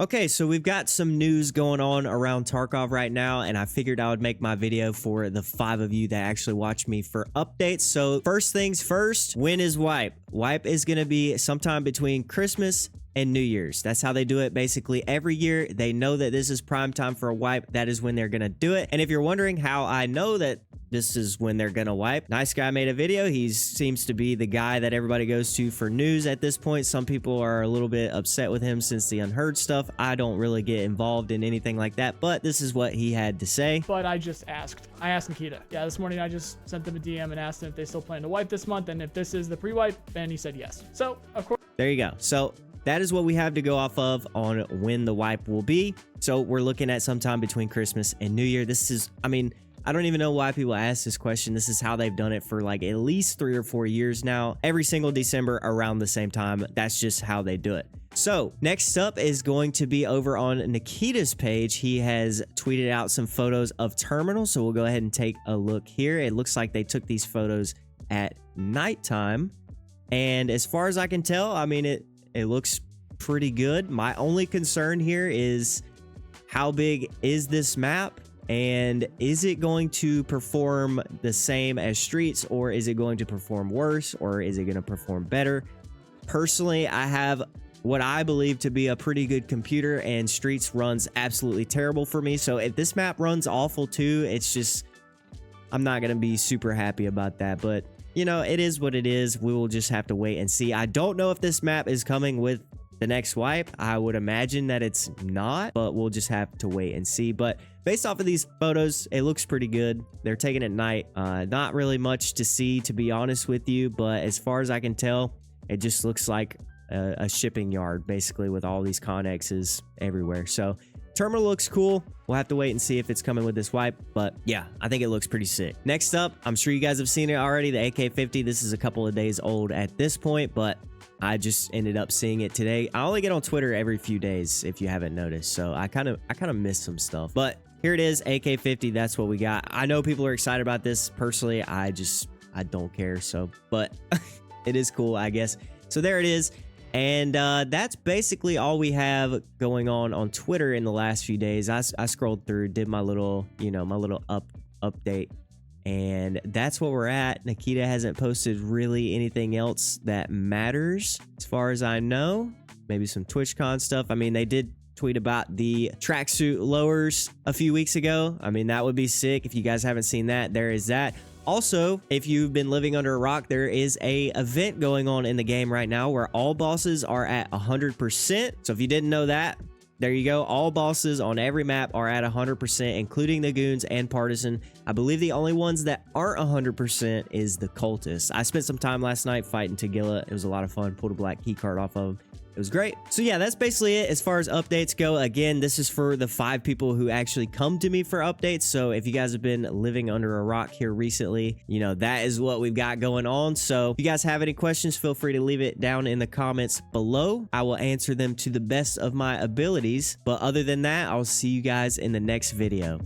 Okay, so we've got some news going on around Tarkov right now, and I figured I would make my video for the 5 of you that actually watch me for updates. So first things first, when is wipe? Wipe is going to be sometime between Christmas and New Year's. That's how they do it basically every year. They know that this is prime time for a wipe. That is when they're going to do it. And if you're wondering how I know that this is when they're gonna wipe, Nice Guy made a video. He seems to be the guy that everybody goes to for news at this point. Some people are a little bit upset with him since the unheard stuff. I don't really get involved in anything like that, but this is what he had to say. But I just asked. I asked Nikita. Yeah, this morning I just sent them a DM and asked them if they still plan to wipe this month and if this is the pre-wipe, and he said yes. So, of course. There you go. So that is what we have to go off of on when the wipe will be. So we're looking at sometime between Christmas and New Year. This is, I mean, I don't even know why people ask this question. This is how they've done it for like at least 3 or 4 years now. Every single December around the same time. That's just how they do it. So next up is going to be over on Nikita's page. He has tweeted out some photos of terminals. So we'll go ahead and take a look here. It looks like they took these photos at nighttime. And as far as I can tell, I mean, it looks pretty good. My only concern here is how big is this map? And is it going to perform the same as Streets, or is it going to perform worse, or is it going to perform better? Personally, I have what I believe to be a pretty good computer, and Streets runs absolutely terrible for me. So if this map runs awful too, it's just, I'm not going to be super happy about that. But, you know, it is what it is. We will just have to wait and see. I don't know if this map is coming with the next wipe. I would imagine that it's not, but we'll just have to wait and see. But based off of these photos, it looks pretty good. They're taken at night. Not really much to see, to be honest with you, but as far as I can tell, it just looks like a shipping yard, basically, with all these connexes everywhere. So terminal looks cool. We'll have to wait and see if it's coming with this wipe, but yeah, I think it looks pretty sick. Next up, I'm sure you guys have seen it already, the AK-50. This is a couple of days old at this point, but I just ended up seeing it today. I only get on Twitter every few days, if you haven't noticed, so I kind of missed some stuff. But here it is, AK-50. That's what we got. I know people are excited about this. Personally, I don't care. So, but it is cool, I guess. So there it is. And that's basically all we have going on Twitter in the last few days. I scrolled through, did my little, my little update. And that's what we're at. Nikita hasn't posted really anything else that matters as far as I know. Maybe some TwitchCon stuff. I mean, they did tweet about the tracksuit lowers a few weeks ago. I mean, that would be sick. If you guys haven't seen that, there is that. Also, if you've been living under a rock, there is a event going on in the game right now where all bosses are at 100%. So if you didn't know that, there you go. All bosses on every map are at 100%, including the goons and partisan. I believe the only ones that aren't 100% is the cultists. I spent some time last night fighting Tagilla. It was a lot of fun. Pulled a black key card off of him. It was great. So yeah, that's basically it as far as updates go. Again, this is for the 5 people who actually come to me for updates. So if you guys have been living under a rock here recently, that is what we've got going on. So if you guys have any questions, feel free to leave it down in the comments below. I will answer them to the best of my abilities. But other than that, I'll see you guys in the next video.